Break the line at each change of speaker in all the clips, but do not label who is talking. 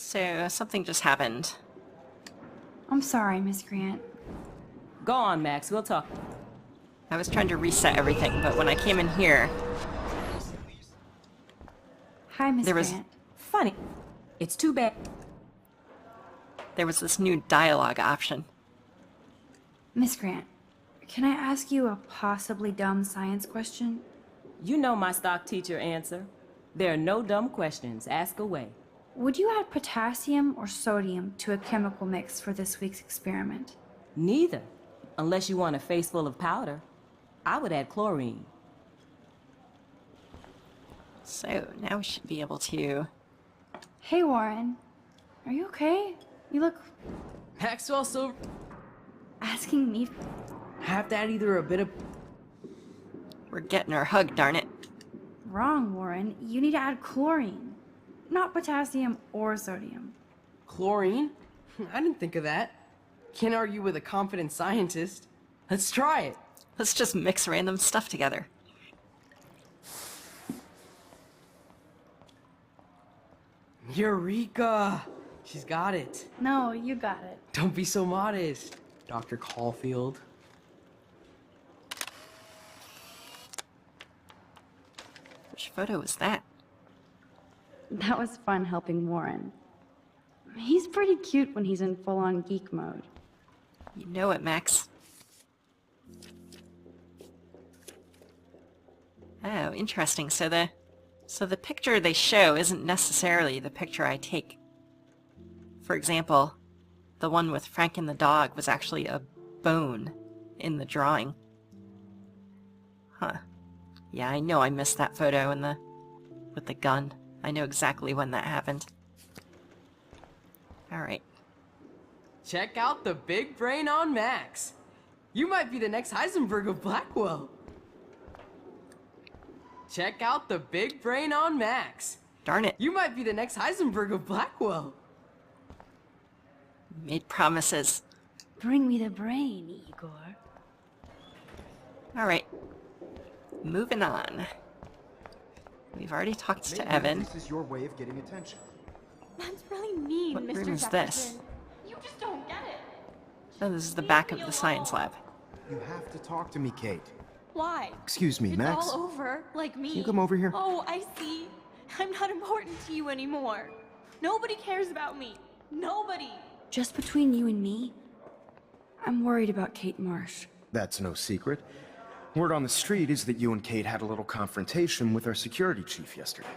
So, something just happened.
I'm sorry, Miss Grant.
Go on, Max. We'll talk.
I was trying to reset everything, but when I came in here,
Hi, Miss
There was-
Grant.
Funny. It's too bad.
there was this new dialogue option.
Miss Grant, can I ask you a possibly dumb science question?
You know my stock teacher answer. There are no dumb questions. Ask away.
Would you add potassium or sodium to a chemical mix for this week's experiment?
Neither. Unless you want a face full of powder. I would add chlorine.
So, now we should be able to...
Hey, Warren. Are you okay? You look
Maxwell Silver
asking me.
have to add either a bit of
We're getting our hug, darn it.
Wrong, Warren. You need to add chlorine, not potassium or sodium.
chlorine. I didn't think of that. Can't argue with a confident scientist. Let's try it.
Let's just mix random stuff together.
Eureka! She's got it.
No, you got it.
Don't be so modest, Dr. Caulfield.
Which photo was that?
That was fun helping Warren. He's pretty cute when he's in full-on geek mode.
You know it, Max. Oh, interesting. So the picture they show isn't necessarily the picture I take. For example, the one with Frank and the dog was actually a bone in the drawing. Huh. Yeah, I know I missed that photo with the gun. I know exactly when that happened. Alright.
Check out the big brain on Max. You might be the next Heisenberg of Blackwell. Check out the big brain on Max.
Darn it.
You might be the next Heisenberg of Blackwell.
Made promises.
Bring me the brain, Igor.
Alright. Moving on. We've already talked to
Maybe
Evan.
This is your way of getting attention.
That's really mean,
What
Mr.
room is
Jefferson.
this?
You just don't get it.
Oh, this is the back of the science lab.
You have to talk to me, Kate.
Why?
Excuse me,
It's
Max.
all over, like me.
Can you come over here?
Oh, I see. I'm not important to you anymore. Nobody cares about me. Nobody.
Just between you and me, I'm worried about Kate Marsh.
That's no secret. Word on the street is that you and Kate had a little confrontation with our security chief yesterday.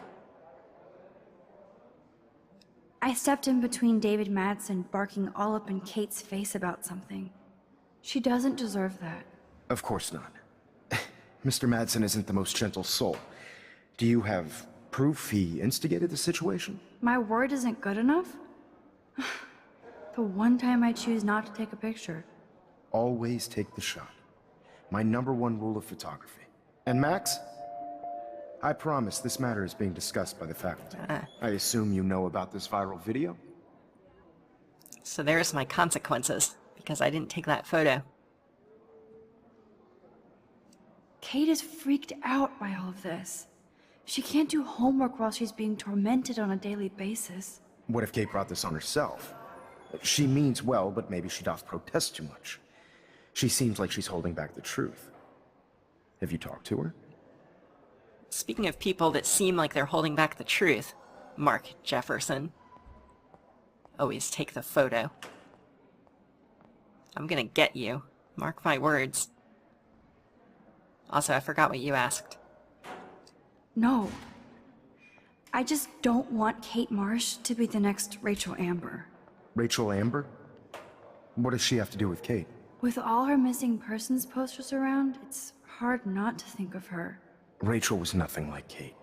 I stepped in between David Madsen barking all up in Kate's face about something. She doesn't deserve that.
Of course not. Mr. Madsen isn't the most gentle soul. Do you have proof he instigated the situation?
My word isn't good enough? The one time I choose not to take a picture.
Always take the shot. My #1 rule of photography. And Max? I promise this matter is being discussed by the faculty. I assume you know about this viral video?
So there's my consequences, because I didn't take that photo.
Kate is freaked out by all of this. She can't do homework while she's being tormented on a daily basis.
What if Kate brought this on herself? She means well, but maybe she doth protest too much. She seems like she's holding back the truth. Have you talked to her?
Speaking of people that seem like they're holding back the truth, Mark Jefferson. Always take the photo. I'm gonna get you. Mark my words. Also, I forgot what you asked.
No. I just don't want Kate Marsh to be the next Rachel Amber.
Rachel Amber? What does she have to do with Kate?
With all her missing persons posters around, it's hard not to think of her.
Rachel was nothing like Kate.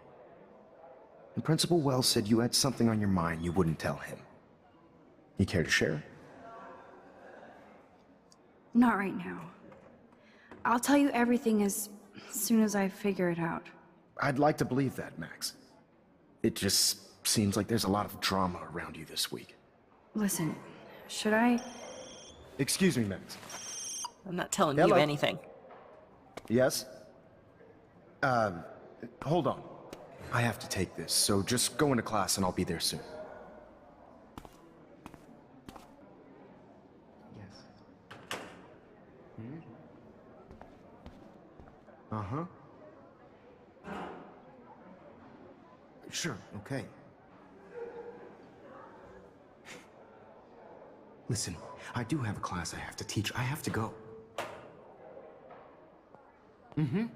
And Principal Wells said you had something on your mind you wouldn't tell him. You care to share?
Not right now. I'll tell you everything as soon as I figure it out.
I'd like to believe that, Max. It just seems like there's a lot of drama around you this week.
Listen, should I?
Excuse me, Max.
I'm not telling
Hello?
you anything.
Yes? Hold on. I have to take this, so just go into class and I'll be there soon. Uh-huh. Sure, okay. Listen, I do have a class I have to teach. I have to go. Mm-hmm.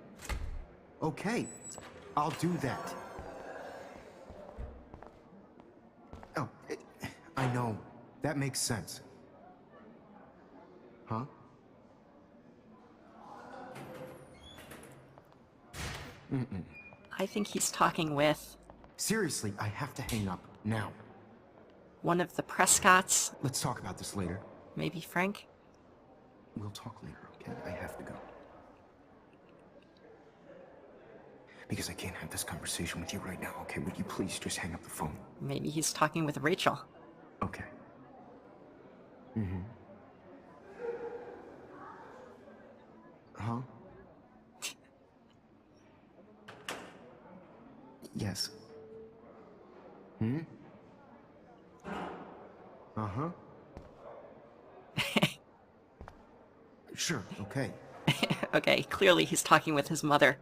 Okay, I'll do that. Oh, I know. That makes sense. Huh? Mm-mm.
I think he's talking with
Seriously, I have to hang up now.
one of the Prescotts.
Let's talk about this later.
Maybe Frank?
We'll talk later, okay? I have to go. Because I can't have this conversation with you right now, okay? Would you please just hang up the phone?
Maybe he's talking with Rachel.
Okay. Mm-hmm. Huh? Yes. Hmm? Uh-huh. Sure, okay.
Okay, clearly he's talking with his mother.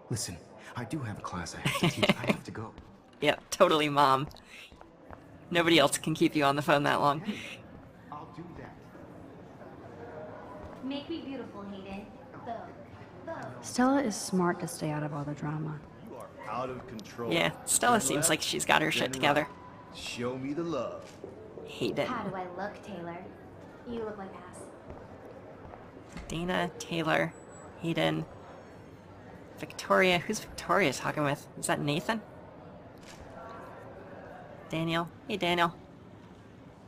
Listen, I do have a class I have to teach. I have to go.
Yeah, totally, Mom. Nobody else can keep you on the phone that long.
I'll do that.
Make me beautiful, Hayden.
Stella is smart to stay out of all the drama.
You are out of control.
Yeah, Stella
Turn
seems
left,
like she's got her shit
then
together.
right. Show me the love.
Hayden.
How do I look, Taylor? You look like ass.
Dana, Taylor, Hayden, Victoria. Who's Victoria talking with? Is that Nathan? Daniel. Hey, Daniel.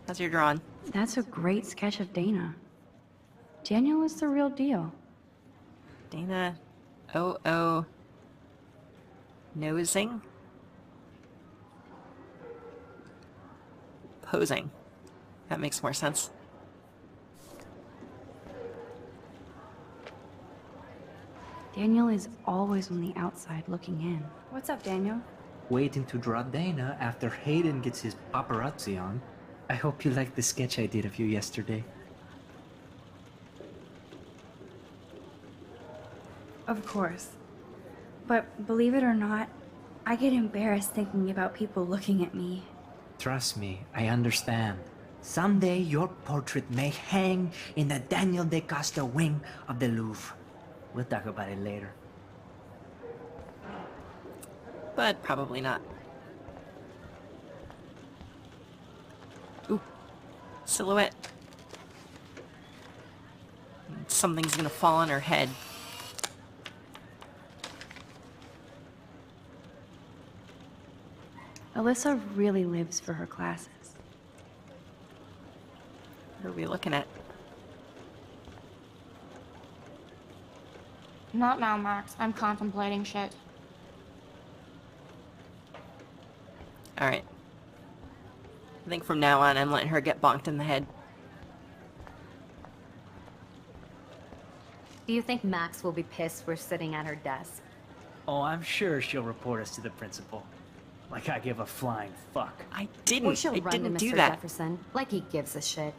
How's your drawing?
That's a great sketch of Dana. Daniel is the real deal.
Dana. Oh. Nosing. Posing. That makes more sense.
Daniel is always on the outside looking in. What's up, Daniel?
Waiting to draw Dana after Hayden gets his paparazzi on. I hope you liked the sketch I did of you yesterday.
Of course. But believe it or not, I get embarrassed thinking about people looking at me.
Trust me, I understand. Someday your portrait may hang in the Daniel de Costa wing of the Louvre. We'll talk about it later.
But probably not. Ooh. Silhouette. Something's gonna fall on her head.
Alyssa really lives for her classes.
What are we looking at?
Not now, Max. I'm contemplating shit.
Alright. I think from now on I'm letting her get bonked in the head.
Do you think Max will be pissed we're sitting at her desk?
Oh, I'm sure she'll report us to the principal. Like I give a flying fuck.
I
Or
didn't.
she'll
I
run to
didn't
Mr.
do that.
Jefferson, like he gives a shit.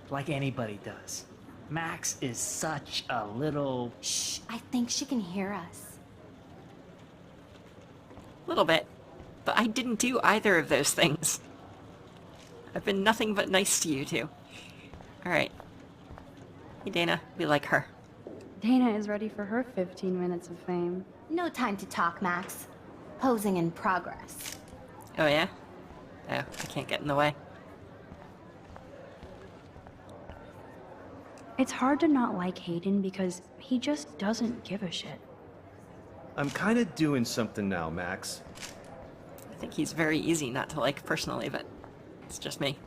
Like anybody does. Max is such a little...
Shh, I think she can hear us.
A little bit. But I didn't do either of those things. I've been nothing but nice to you two. Alright. Hey Dana, we like her.
Dana is ready for her 15 minutes of fame.
No time to talk, Max. Posing in progress.
Oh yeah? Oh, I can't get in the way.
It's hard to not like Hayden because he just doesn't give a shit.
I'm kind of doing something now, Max.
I think he's very easy not to like personally, but it's just me.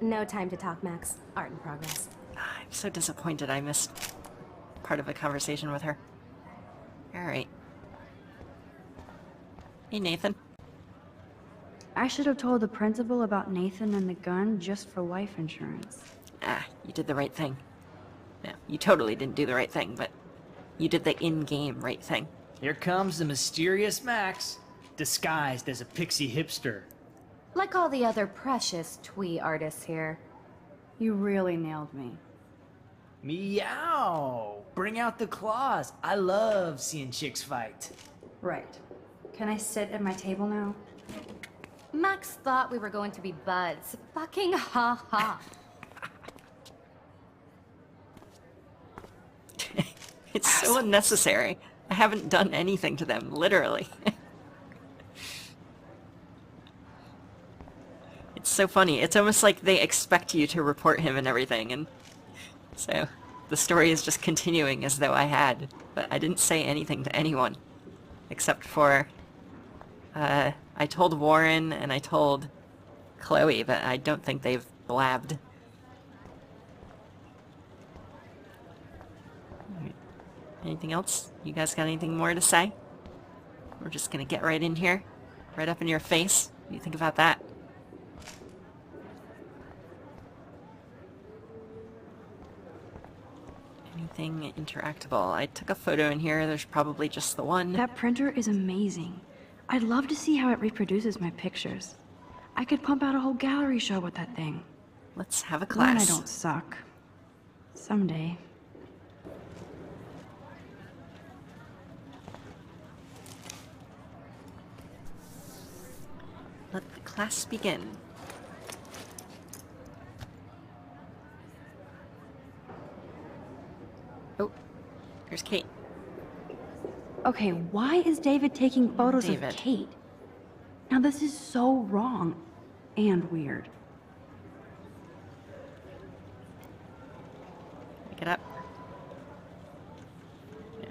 No time to talk, Max. Art in progress.
I'm so disappointed I missed part of a conversation with her. Alright. Hey Nathan.
I should have told the principal about Nathan and the gun just for life insurance.
Ah, you did the right thing. No, you totally didn't do the right thing, but you did the in-game right thing.
Here comes the mysterious Max, disguised as a pixie hipster.
Like all the other precious twee artists here.
You really nailed me.
Meow! Bring out the claws. I love seeing chicks fight.
Right. Can I sit at my table now?
Max thought we were going to be buds. Fucking ha ha.
It's so unnecessary. I haven't done anything to them, literally. It's so funny. It's almost like they expect you to report him and everything, and so the story is just continuing as though I had, but I didn't say anything to anyone. Except for, I told Warren and I told Chloe, but I don't think they've blabbed. Anything else? You guys got anything more to say? We're just gonna get right in here. Right up in your face. What do you think about that? Anything interactable? I took a photo in here. There's probably just the one.
That printer is amazing. I'd love to see how it reproduces my pictures. I could pump out a whole gallery show with that thing.
Let's have a
When
class.
I don't suck. Someday.
Let the class begin. Oh, here's Kate.
Okay, why is David taking photos
David.
of Kate? Now this is so wrong and weird.
Pick it up. Yeah.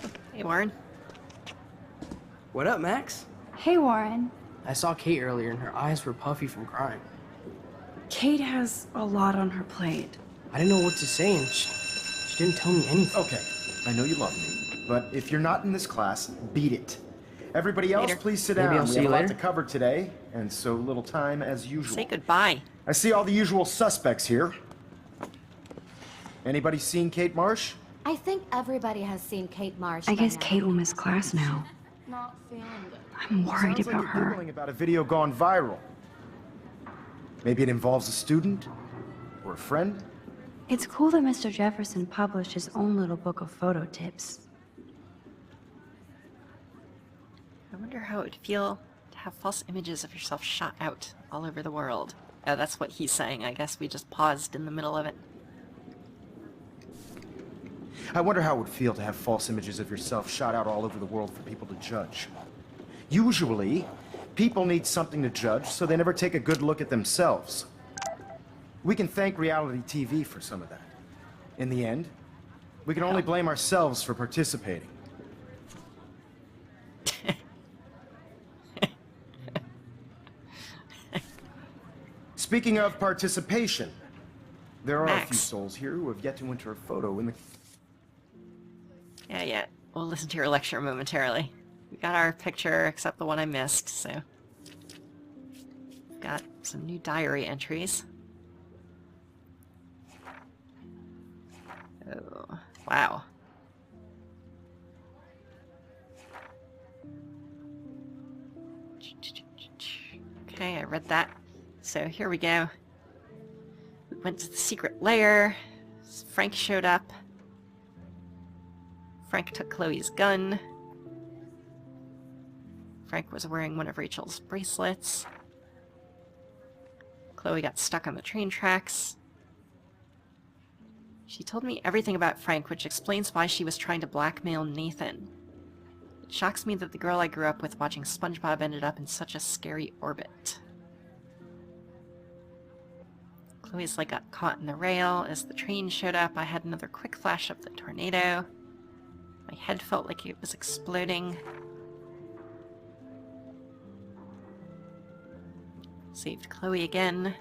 Oh, hey, Warren.
What up, Max?
Hey, Warren.
I saw Kate earlier and her eyes were puffy from crying.
Kate has a lot on her plate.
I didn't know what to say and she didn't tell me anything.
Okay, I know you love me, but if you're not in this class, beat it. Everybody else,
Later.
please sit
Maybe
down.
I'll
We
see
have
you
a lot
later.
to cover today, and so little time as usual.
Say goodbye.
I see all the usual suspects here. Anybody seen Kate Marsh?
I think everybody has seen Kate Marsh.
I
by
guess
now.
Kate will miss class now.
Not feeling good.
I'm worried
Sounds like
about
you're
her.
giggling about a video gone viral. Maybe it involves a student or a friend.
It's cool that Mr. Jefferson published his own little book of photo tips.
I wonder how it would feel to have false images of yourself shot out all over the world. Oh, that's what he's saying. I guess we just paused in the middle of it.
I wonder how it would feel to have false images of yourself shot out all over the world for people to judge. Usually, people need something to judge, so they never take a good look at themselves. We can thank reality TV for some of that. In the end, we can only blame ourselves for participating. Speaking of participation, there are a few
Max.
souls here who have yet to enter a photo in the...
Yeah. We'll listen to your lecture momentarily. We got our picture, except the one I missed, so... Got some new diary entries. Oh, wow. Okay, I read that. So here we go. We went to the secret lair. Frank showed up. Frank took Chloe's gun. Frank was wearing one of Rachel's bracelets. Chloe got stuck on the train tracks. She told me everything about Frank, which explains why she was trying to blackmail Nathan. It shocks me that the girl I grew up with watching SpongeBob ended up in such a scary orbit. Chloe's leg got caught in the rail. As the train showed up, I had another quick flash of the tornado. My head felt like it was exploding. Saved Chloe again.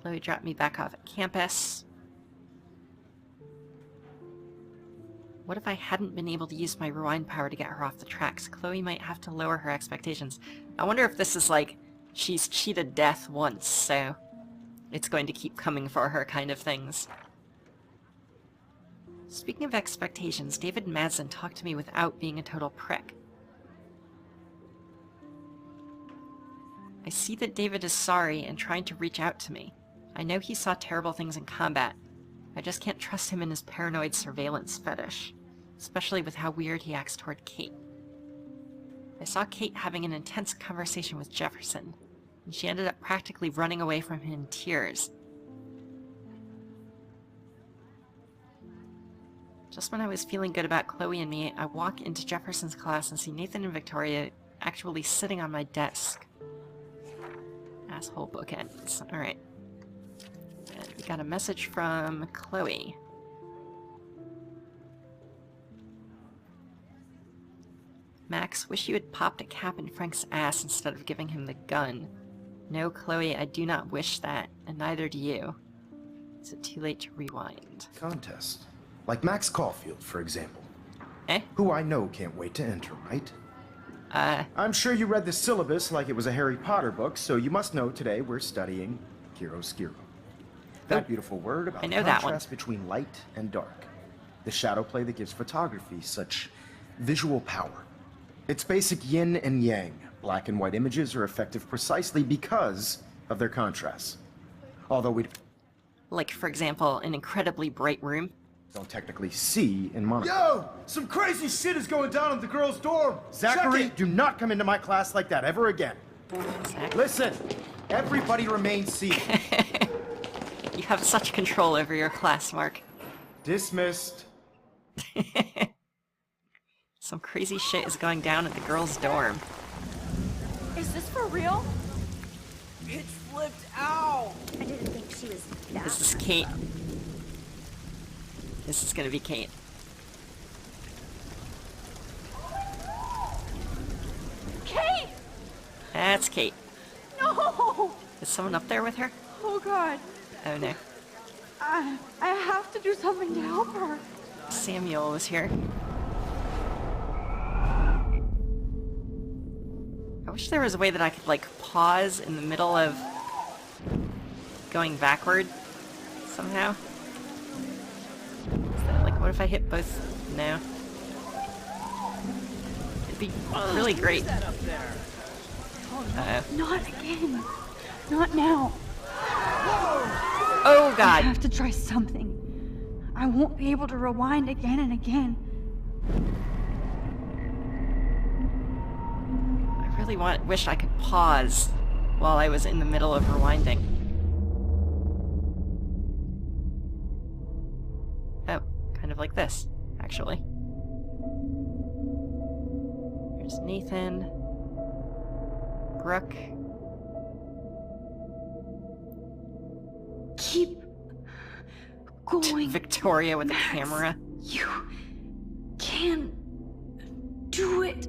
Chloe dropped me back off at campus. What if I hadn't been able to use my rewind power to get her off the tracks? Chloe might have to lower her expectations. I wonder if this is like, she's cheated death once, so it's going to keep coming for her kind of things. Speaking of expectations, David Madsen talked to me without being a total prick. I see that David is sorry and trying to reach out to me. I know he saw terrible things in combat. I just can't trust him in his paranoid surveillance fetish, especially with how weird he acts toward Kate. I saw Kate having an intense conversation with Jefferson, and she ended up practically running away from him in tears. Just when I was feeling good about Chloe and me, I walk into Jefferson's class and see Nathan and Victoria actually sitting on my desk. Asshole bookends. Alright. And we got a message from Chloe. Max, wish you had popped a cap in Frank's ass instead of giving him the gun. No, Chloe, I do not wish that, and neither do you. Is it too late to rewind?
Contest. Like Max Caulfield, for example.
Eh?
Who I know can't wait to enter, right? I'm sure you read the syllabus like it was a Harry Potter book, so you must know today we're studying chiaroscuro. That beautiful word about the contrast between light and dark. The shadow play that gives photography such visual power. It's basic yin and yang. Black and white images are effective precisely because of their contrasts. Although we
like, for example, an incredibly bright room.
Don't technically see in monocle.
Yo! Some crazy shit is going down in the girls' dorm!
Zachary, do not come into my class like that ever again. Listen, everybody remain seated.
You have such control over your class, Mark.
Dismissed.
Some crazy shit is going down at the girls' dorm.
Is this for real?
It flipped out!
I didn't think she was that.
This is Kate. This is gonna be Kate.
Kate!
That's Kate.
No!
Is someone up there with her?
Oh god.
Oh no.
I have to do something to help her.
Samuel was here. I wish there was a way that I could, like, pause in the middle of going backward somehow. Is that, like, what if I hit both? No. It'd be really great. Uh-oh.
Not again. Not now.
Oh
I
god!
have to try something. I won't be able to rewind again and again.
I really wish I could pause while I was in the middle of rewinding. Oh, kind of like this, actually. There's Nathan. Brooke.
Keep going.
Victoria with
Max,
the camera.
You can do it.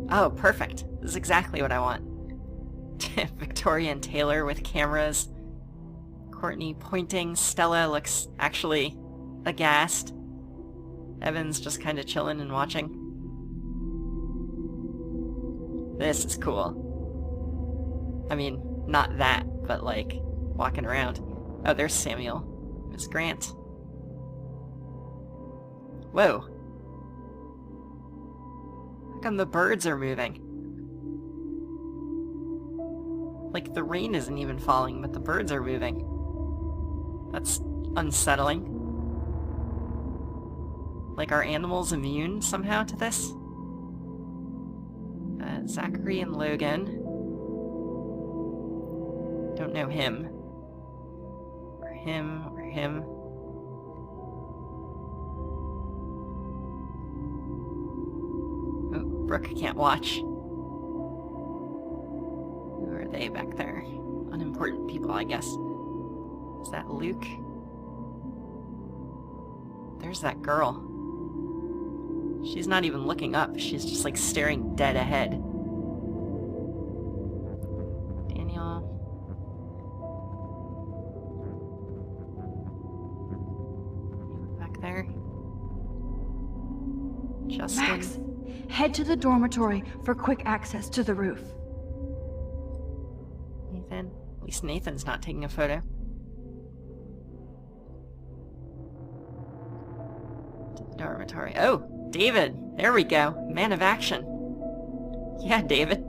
Oh, perfect. This is exactly what I want. Victoria and Taylor with cameras. Courtney pointing. Stella looks actually aghast. Evan's just kind of chilling and watching. This is cool. I mean, not that, but like, walking around. Oh, there's Samuel. Miss Grant. Whoa. How come the birds are moving? Like, the rain isn't even falling, but the birds are moving. That's unsettling. Like, are animals immune somehow to this? Zachary and Logan. Don't know him. Or him, or him. Oh, Brooke can't watch. Who are they back there? Unimportant people, I guess. Is that Luke? There's that girl. She's not even looking up. She's just like staring dead ahead. Daniel. Back there. Justin.
Max, head to the dormitory for quick access to the roof.
Nathan. At least Nathan's not taking a photo. To the dormitory. Oh! David! There we go. Man of action. Yeah, David.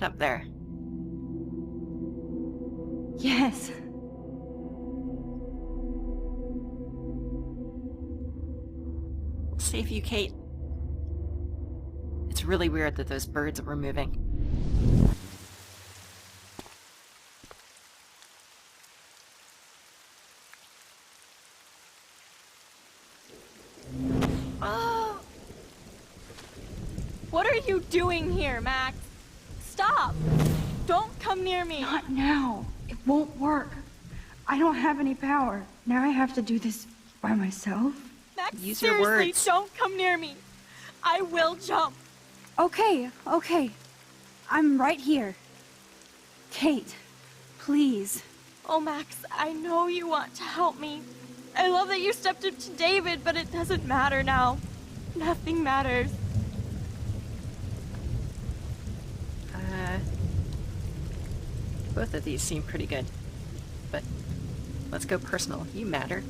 Get up there.
Yes.
We'll save you, Kate. It's really weird that those birds were moving.
Oh! What are you doing here, Max? Stop! Don't come near me!
Not now. It won't work. I don't have any power. Now I have to do this by myself.
Max,
Use your
seriously,
words.
don't come near me. I will jump.
Okay. I'm right here. Kate, please.
Oh, Max, I know you want to help me. I love that you stepped up to David, but it doesn't matter now. Nothing matters.
Both of these seem pretty good. But let's go personal. You matter.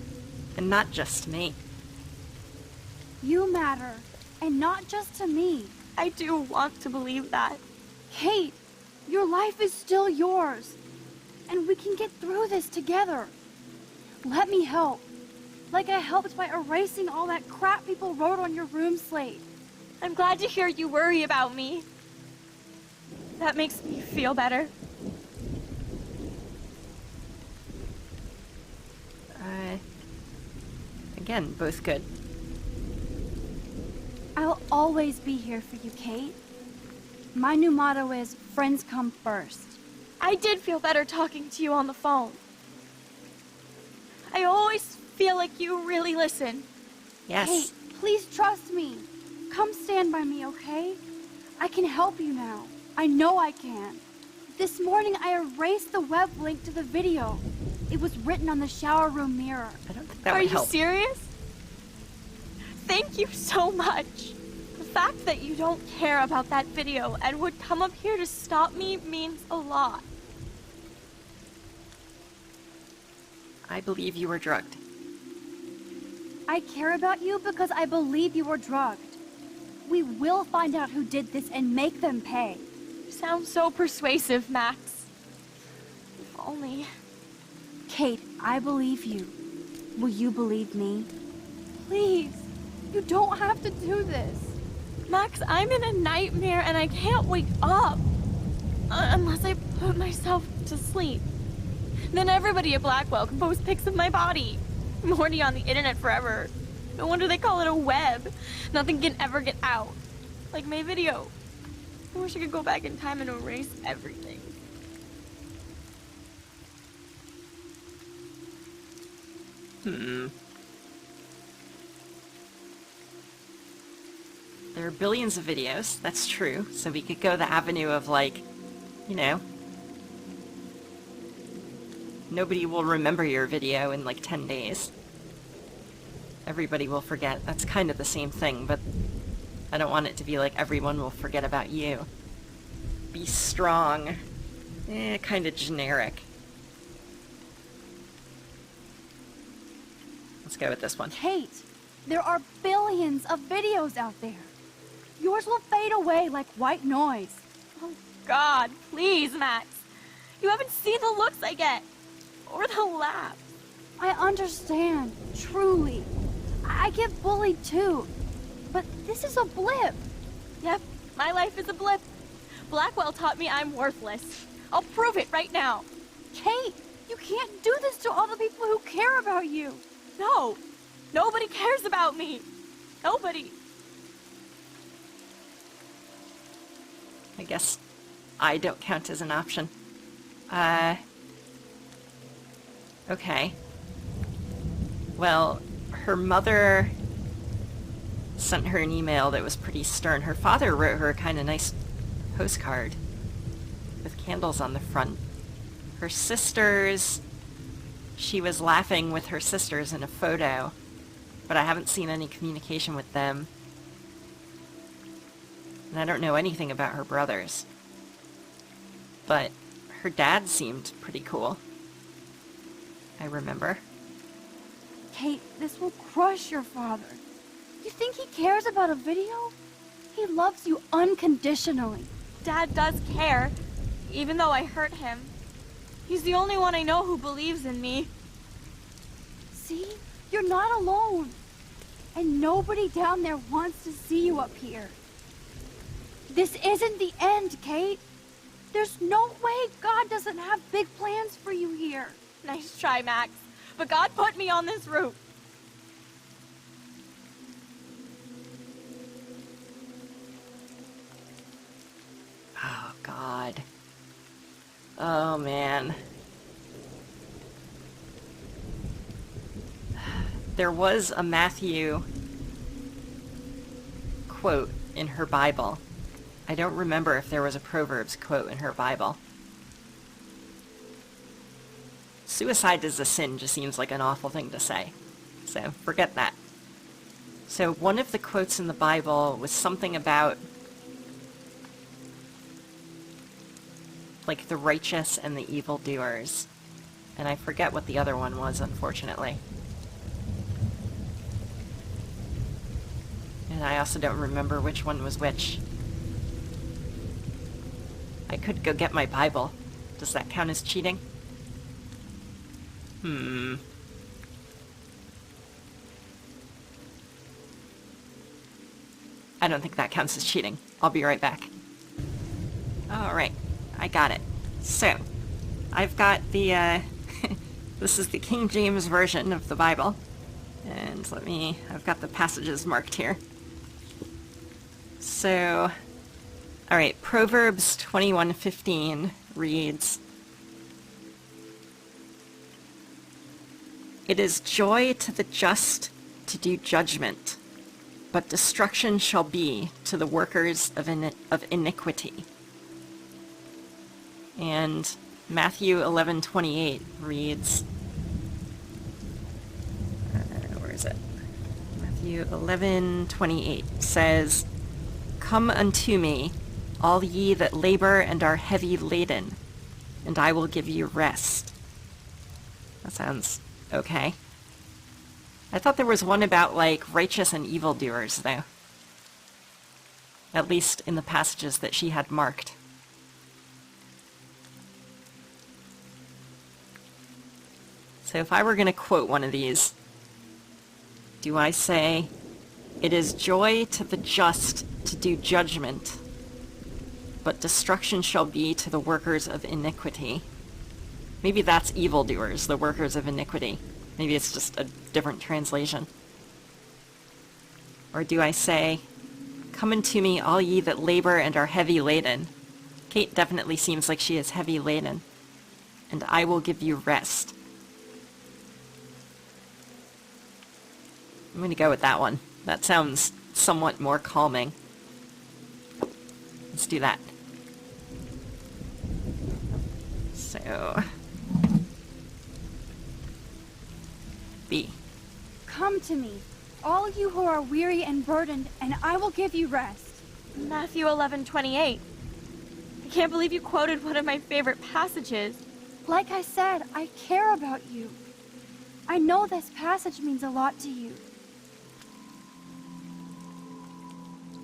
And not just to me.
You matter. And not just to me.
I do want to believe that.
Kate, your life is still yours. And we can get through this together. Let me help. Like I helped by erasing all that crap people wrote on your room slate.
I'm glad to hear you worry about me. That makes me feel better.
Again, both good.
I'll always be here for you, Kate. My new motto is, friends come first.
I did feel better talking to you on the phone. I always feel like you really listen.
Yes.
Kate, please trust me. Come stand by me, okay? I can help you now. I know I can. This morning I erased the web link to the video. It was written on the shower room mirror.
I don't think that
Are
would
you
help.
serious? Thank you so much. The fact that you don't care about that video and would come up here to stop me means a lot.
I believe you were drugged.
I care about you because I believe you were drugged. We will find out who did this and make them pay.
You sound so persuasive, Max. If only...
Kate, I believe you. Will you believe me? Please, you don't have to do this.
Max, I'm in a nightmare and I can't wake up. Unless I put myself to sleep. Then everybody at Blackwell can post pics of my body. I'm already on the internet forever. No wonder they call it a web. Nothing can ever get out. Like my video. I wish I could go back in time and erase everything.
There are billions of videos, that's true, so we could go the avenue of like, you know, nobody will remember your video in like 10 days. Everybody will forget. That's kind of the same thing, but I don't want it to be like everyone will forget about you. Be strong. Kind of generic. Let's go with this one.
Kate, there are billions of videos out there. Yours will fade away like white noise.
Oh God, please, Max. You haven't seen the looks I get. Or the laughs.
I understand, truly. I get bullied too. But this is a blip.
Yep, my life is a blip. Blackwell taught me I'm worthless. I'll prove it right now.
Kate, you can't do this to all the people who care about you.
No, nobody cares about me. Nobody.
I guess I don't count as an option. Okay. Well, her mother sent her an email that was pretty stern. Her father wrote her a kind of nice postcard with candles on the front. Her sisters, she was laughing with her sisters in a photo, but I haven't seen any communication with them. And I don't know anything about her brothers. But her dad seemed pretty cool. I remember.
Kate, this will crush your father. You think he cares about a video? He loves you unconditionally.
Dad does care, even though I hurt him. He's the only one I know who believes in me.
See? You're not alone. And nobody down there wants to see you up here. This isn't the end, Kate. There's no way God doesn't have big plans for you here.
Nice try, Max. But God put me on this route.
Oh, God. Oh, man. There was a Matthew quote in her Bible. I don't remember if there was a Proverbs quote in her Bible. Suicide is a sin just seems like an awful thing to say. So forget that. So one of the quotes in the Bible was something about like the righteous and the evildoers. And I forget what the other one was, unfortunately. And I also don't remember which one was which. I could go get my Bible. Does that count as cheating? I don't think that counts as cheating. I'll be right back. Alright, I got it. So, I've got the, this is the King James Version of the Bible. And I've got the passages marked here. So, alright, Proverbs 21:15 reads, "It is joy to the just to do judgment, but destruction shall be to the workers of iniquity." And Matthew 11:28 reads, where is it? Matthew 11:28 says, "Come unto me, all ye that labor and are heavy laden, and I will give you rest." That sounds okay. I thought there was one about, like, righteous and evildoers, though. At least in the passages that she had marked. So if I were going to quote one of these, do I say, "It is joy to the just to do judgment, but destruction shall be to the workers of iniquity"? Maybe that's evildoers, the workers of iniquity. Maybe it's just a different translation. Or do I say, "Come unto me, all ye that labor and are heavy laden"? Kate definitely seems like she is heavy laden. "And I will give you rest." I'm going to go with that one. That sounds somewhat more calming. Let's do that. So... B.
Come to me, all you who are weary and burdened, and I will give you rest.
Matthew 11:28. I can't believe you quoted one of my favorite passages.
Like I said, I care about you. I know this passage means a lot to you.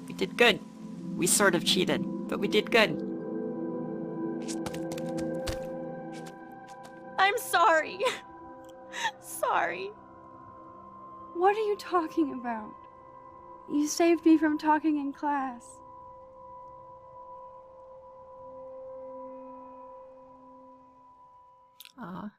We did good. We sort of cheated, but we did good.
I'm sorry. Sorry.
What are you talking about? You saved me from talking in class.
Aw.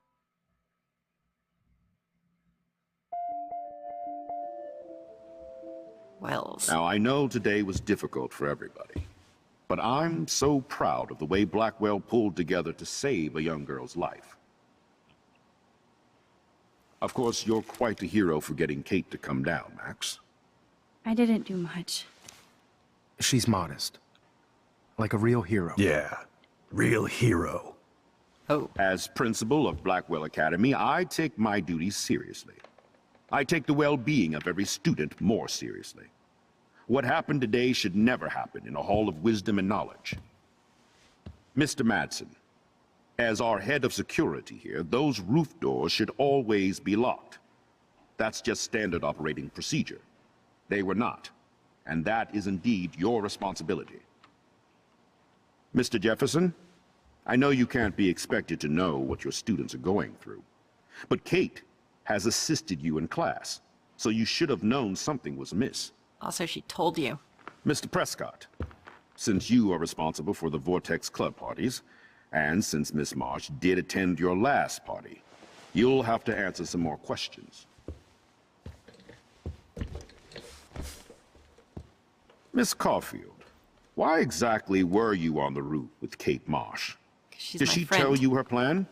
Wells.
Now, I know today was difficult for everybody, but I'm so proud of the way Blackwell pulled together to save a young girl's life. Of course, you're quite the hero for getting Kate to come down, Max.
I didn't do much.
She's modest. Like a real hero.
Yeah, real hero.
Oh.
As principal of Blackwell Academy, I take my duties seriously. I take the well-being of every student more seriously. What happened today should never happen in a hall of wisdom and knowledge. Mr. Madsen, as our head of security here, those roof doors should always be locked. That's just standard operating procedure. They were not, and that is indeed your responsibility. Mr. Jefferson, I know you can't be expected to know what your students are going through, but Kate has assisted you in class, so you should have known something was amiss.
Also, she told you.
Mr. Prescott, since you are responsible for the Vortex Club parties, and since Miss Marsh did attend your last party, you'll have to answer some more questions. Miss Caulfield, why exactly were you on the roof with Kate Marsh? Did she tell you her plan?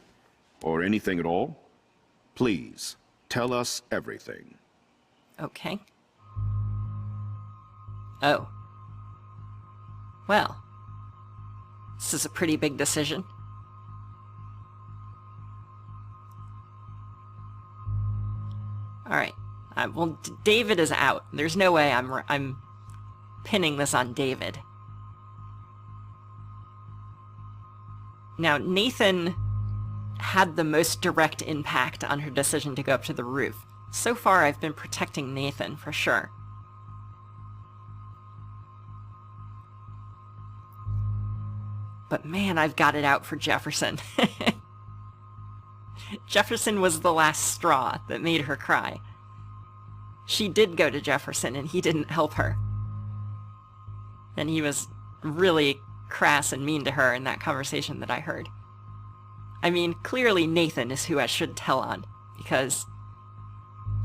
Or anything at all? Please, tell us everything.
Okay. Oh. Well. This is a pretty big decision. Alright. Well, David is out. There's no way I'm pinning this on David. Now, Nathan had the most direct impact on her decision to go up to the roof. So far, I've been protecting Nathan, for sure. But man, I've got it out for Jefferson. Jefferson was the last straw that made her cry. She did go to Jefferson, and he didn't help her. And he was really crass and mean to her in that conversation that I heard. I mean, clearly Nathan is who I should tell on, because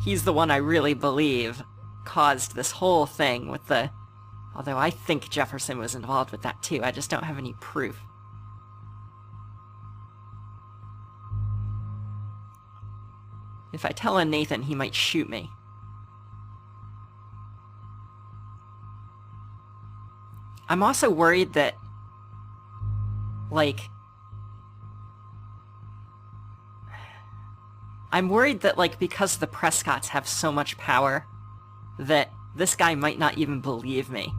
he's the one I really believe caused this whole thing with the... Although I think Jefferson was involved with that too, I just don't have any proof. If I tell on Nathan, he might shoot me. I'm also worried that, like... I'm worried that, like, because the Prescotts have so much power, that this guy might not even believe me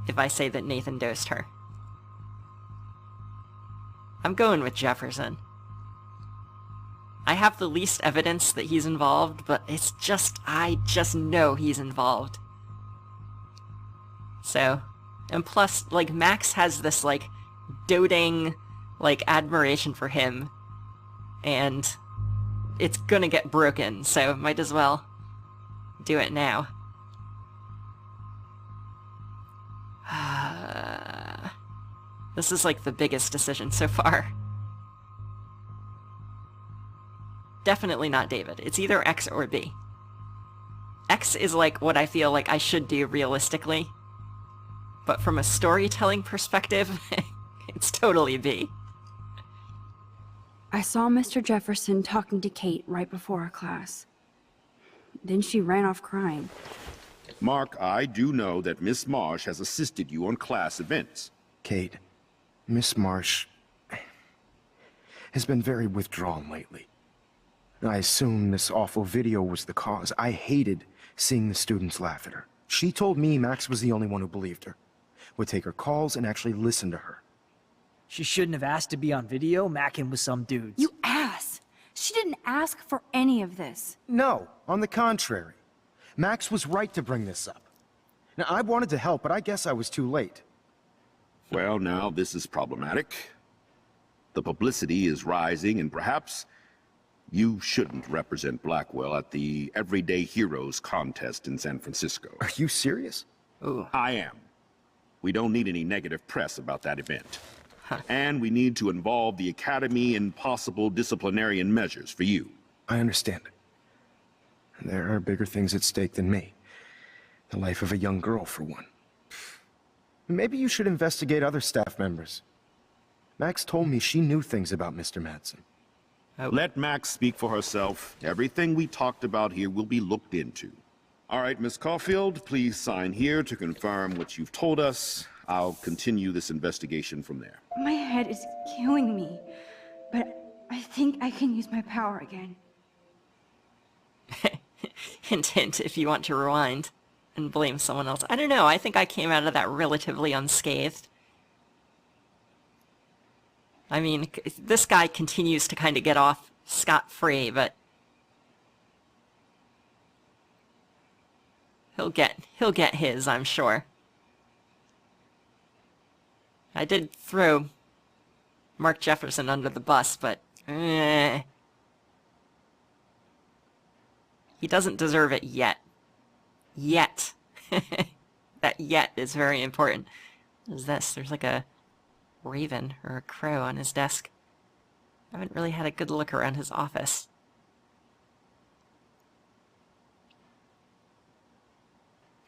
if I say that Nathan dosed her. I'm going with Jefferson. I have the least evidence that he's involved, but it's just, I just know he's involved. So, and plus, like, Max has this, like, doting, like, admiration for him, and it's gonna get broken, so might as well do it now. This is like the biggest decision so far. Definitely not David. It's either X or B. X is like what I feel like I should do realistically, but from a storytelling perspective, it's totally B.
I saw Mr. Jefferson talking to Kate right before our class. Then she ran off crying.
Mark, I do know that Miss Marsh has assisted you on class events.
Kate, Miss Marsh has been very withdrawn lately. I assume this awful video was the cause. I hated seeing the students laugh at her. She told me Max was the only one who believed her, would take her calls and actually listen to her.
She shouldn't have asked to be on video macking with some dudes.
You ass! She didn't ask for any of this.
No, on the contrary. Max was right to bring this up. Now, I wanted to help, but I guess I was too late.
Well, now this is problematic. The publicity is rising, and perhaps you shouldn't represent Blackwell at the Everyday Heroes contest in San Francisco.
Are you serious?
Ooh.
I am. We don't need any negative press about that event. And we need to involve the Academy in possible disciplinarian measures for you.
I understand. There are bigger things at stake than me. The life of a young girl, for one. Maybe you should investigate other staff members. Max told me she knew things about Mr. Madsen.
Let Max speak for herself. Everything we talked about here will be looked into. All right, Miss Caulfield, please sign here to confirm what you've told us. I'll continue this investigation from there.
My head is killing me, but I think I can use my power again.
Hint, hint, if you want to rewind and blame someone else. I don't know, I think I came out of that relatively unscathed. I mean, this guy continues to kind of get off scot-free, but he'll get his, I'm sure. I did throw Mark Jefferson under the bus, but he doesn't deserve it yet. Yet. That yet is very important. What is this? There's like a raven or a crow on his desk. I haven't really had a good look around his office.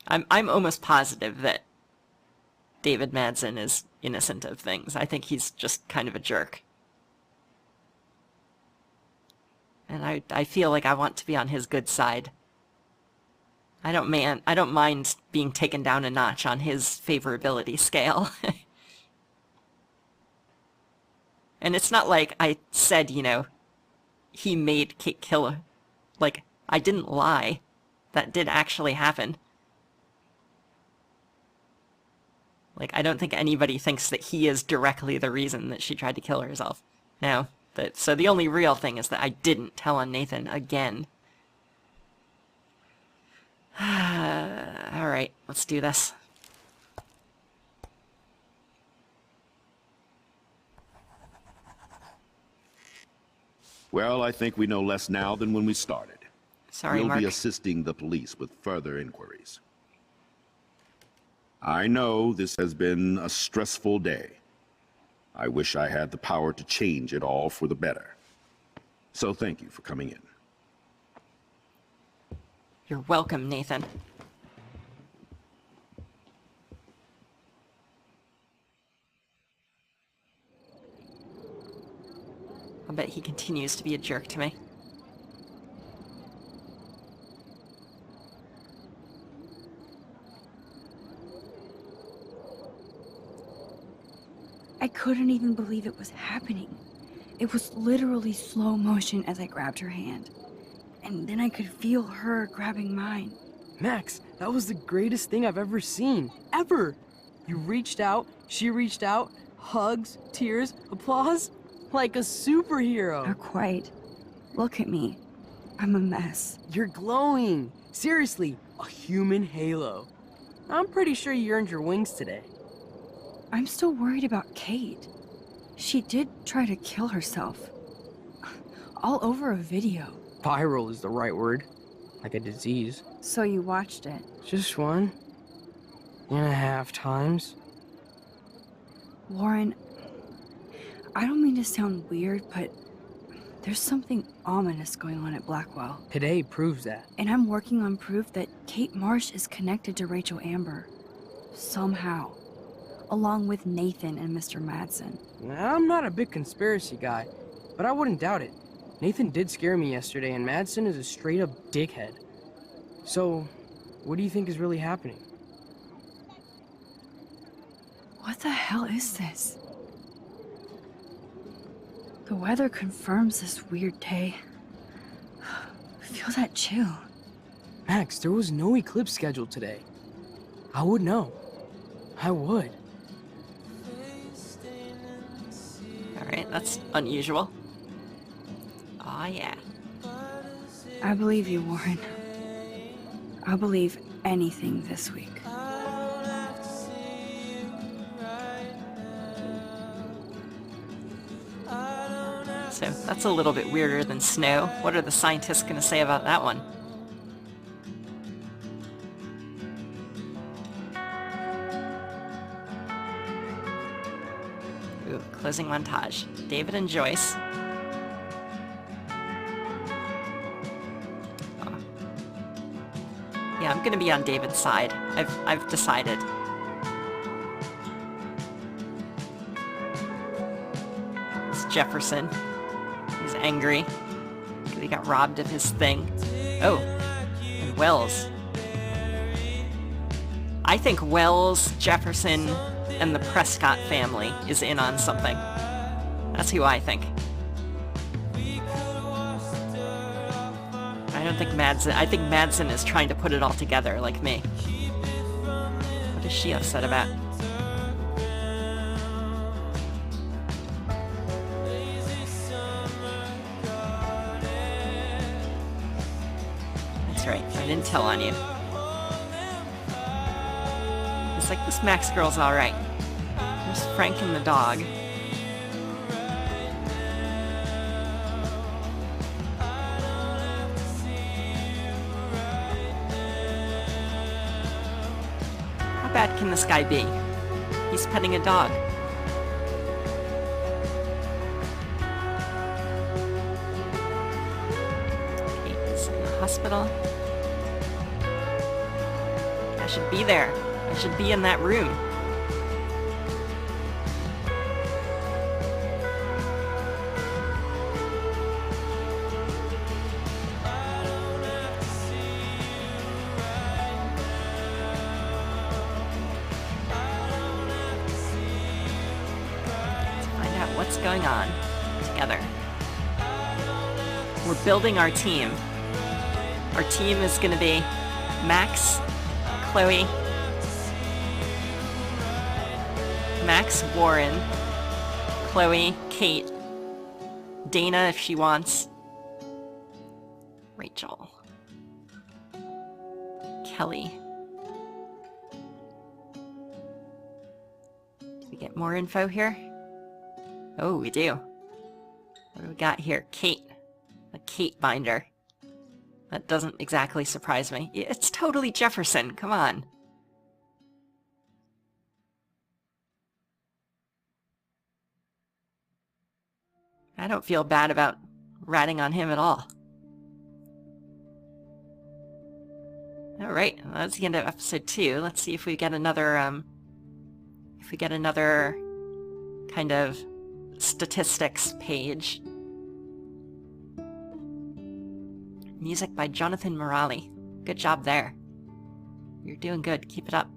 I'm almost positive that David Madsen is innocent of things. I think he's just kind of a jerk. And I feel like I want to be on his good side. I don't mind being taken down a notch on his favorability scale. And it's not like I said, you know, he made Kate kill her. Like, I didn't lie. That did actually happen. Like, I don't think anybody thinks that he is directly the reason that she tried to kill herself. No. So the only real thing is that I didn't tell on Nathan again. Alright, let's do this.
Well, I think we know less now than when we started.
Sorry,
We'll
Mark.
be assisting the police with further inquiries. I know this has been a stressful day. I wish I had the power to change it all for the better. So thank you for coming in.
You're welcome, Nathan. I bet he continues to be a jerk to me.
I couldn't even believe it was happening. It was literally slow motion as I grabbed her hand. And then I could feel her grabbing mine.
Max, that was the greatest thing I've ever seen. Ever! You reached out, she reached out, hugs, tears, applause. Like a superhero.
Not quite. Look at me. I'm a mess.
You're glowing. Seriously, a human halo. I'm pretty sure you earned your wings today.
I'm still worried about Kate. She did try to kill herself. All over a video.
Viral is the right word. Like a disease.
So you watched it?
Just 1.5 times.
Warren, I don't mean to sound weird, but there's something ominous going on at Blackwell.
Today proves that.
And I'm working on proof that Kate Marsh is connected to Rachel Amber. Somehow. Along with Nathan and Mr. Madsen.
I'm not a big conspiracy guy, but I wouldn't doubt it. Nathan did scare me yesterday, and Madsen is a straight-up dickhead. So, what do you think is really happening?
What the hell is this? The weather confirms this weird day. Feel that chill.
Max, there was no eclipse scheduled today. I would know. I would.
Alright, that's unusual. Aw, yeah.
I believe you, Warren. I'll believe anything this week.
So, that's a little bit weirder than snow. What are the scientists gonna say about that one? Ooh, closing montage. David and Joyce. Oh. Yeah, I'm gonna be on David's side. I've decided. It's Jefferson. He's angry because he got robbed of his thing. Oh, and Wells. I think Wells, Jefferson, and the Prescott family is in on something. That's who I think. I don't think Madsen... I think Madsen is trying to put it all together like me. What is she upset about? That's right, I didn't tell on you. It's like, this Max girl's alright. There's Frank and the dog. How bad can this guy be? He's petting a dog. He's in the hospital. I should be there. I should be in that room. What's going on together. We're building our team. Our team is going to be Max, Chloe, Max, Warren, Chloe, Kate, Dana if she wants, Rachel, Kelly. Do we get more info here? Oh, we do. What do we got here? Kate. A Kate binder. That doesn't exactly surprise me. It's totally Jefferson, come on. I don't feel bad about ratting on him at all. Alright, well, that's the end of episode 2. Let's see if we get another, kind of statistics page. Music by Jonathan Morali. Good job there. You're doing good. Keep it up.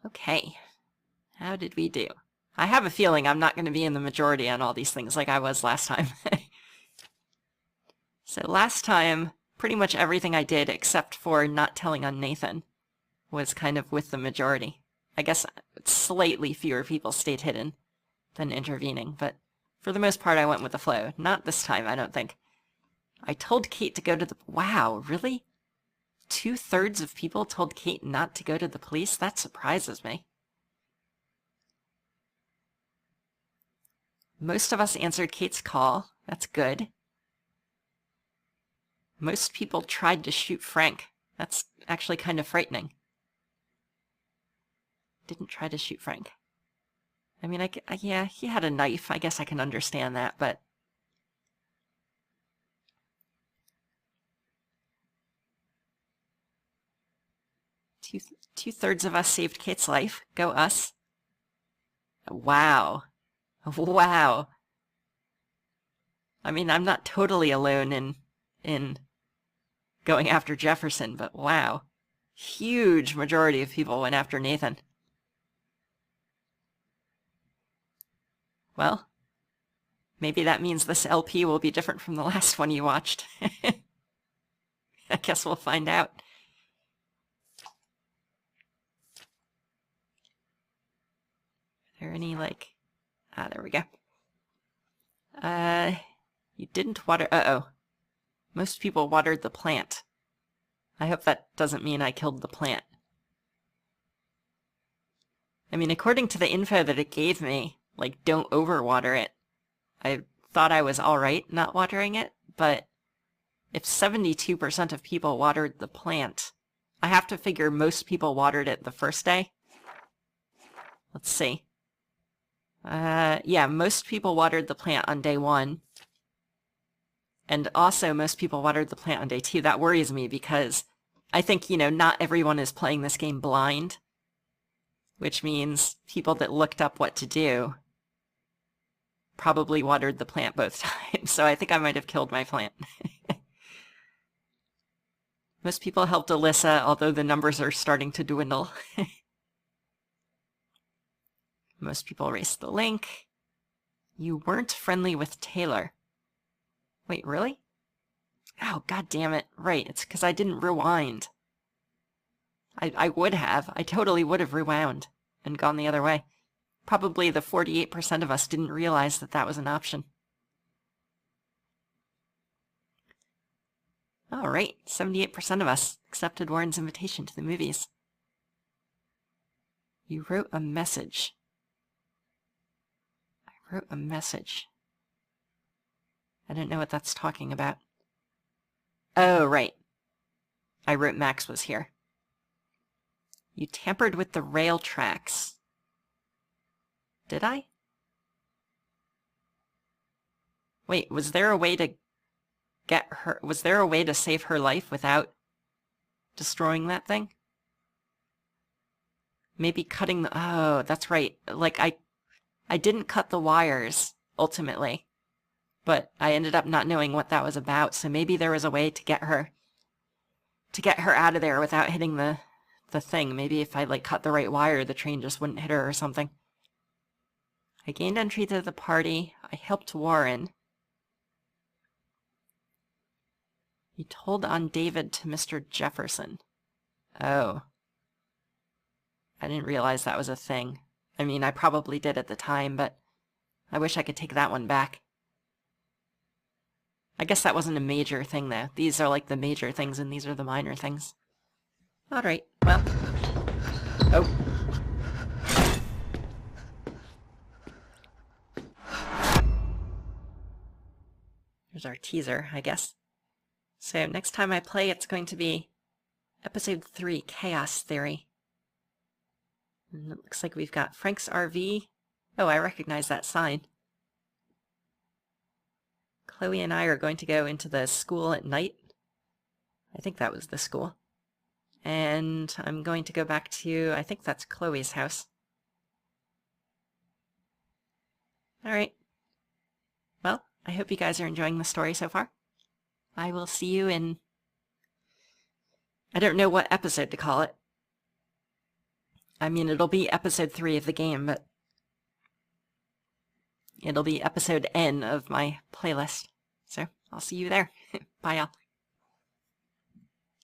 Okay. How did we do? I have a feeling I'm not going to be in the majority on all these things like I was last time. So last time, pretty much everything I did except for not telling on Nathan was kind of with the majority. I guess slightly fewer people stayed hidden than intervening, but for the most part I went with the flow. Not this time, I don't think. I told Kate to go to the... Wow, really? 2/3 of people told Kate not to go to the police? That surprises me. Most of us answered Kate's call. That's good. Most people tried to shoot Frank. That's actually kind of frightening. Didn't try to shoot Frank. I mean, yeah, he had a knife. I guess I can understand that, but... Two-thirds of us saved Kate's life. Go us. Wow. Wow. I mean, I'm not totally alone in going after Jefferson, but wow. Huge majority of people went after Nathan. Well, maybe that means this LP will be different from the last one you watched. I guess we'll find out. Are there any, like... Ah, there we go. You didn't water... Uh-oh. Most people watered the plant. I hope that doesn't mean I killed the plant. I mean, according to the info that it gave me, like, don't overwater it. I thought I was alright not watering it, but if 72% of people watered the plant, I have to figure most people watered it the first day. Let's see. Yeah, most people watered the plant on day 1. And also most people watered the plant on day 2. That worries me because I think, you know, not everyone is playing this game blind. Which means people that looked up what to do probably watered the plant both times. So I think I might have killed my plant. Most people helped Alyssa, although the numbers are starting to dwindle. Most people erased the link. You weren't friendly with Taylor. Wait, really? Oh, god damn it. Right, it's because I didn't rewind. I would have. I totally would have rewound and gone the other way. Probably the 48% of us didn't realize that that was an option. Alright, 78% of us accepted Warren's invitation to the movies. You wrote a message. I wrote a message. I don't know what that's talking about. Oh, right. I wrote Max was here. You tampered with the rail tracks. Did I? Wait, was there a way to get her? Was there a way to save her life without destroying that thing? Maybe cutting the... Oh, that's right. Like, I didn't cut the wires, ultimately. But I ended up not knowing what that was about, so maybe there was a way to get her out of there without hitting the thing. Maybe if I, like, cut the right wire, the train just wouldn't hit her or something. I gained entry to the party. I helped Warren. You told on David to Mr. Jefferson. Oh. I didn't realize that was a thing. I mean, I probably did at the time, but I wish I could take that one back. I guess that wasn't a major thing, though. These are like the major things, and these are the minor things. Alright, well. Oh. Here's our teaser, I guess. So next time I play, it's going to be Episode 3, Chaos Theory. And it looks like we've got Frank's RV. Oh, I recognize that sign. Chloe and I are going to go into the school at night. I think that was the school. And I'm going to go back to, I think that's Chloe's house. Alright. Well, I hope you guys are enjoying the story so far. I will see you in... I don't know what episode to call it. I mean, it'll be episode 3 of the game, but it'll be episode N of my playlist. So, I'll see you there. Bye, y'all.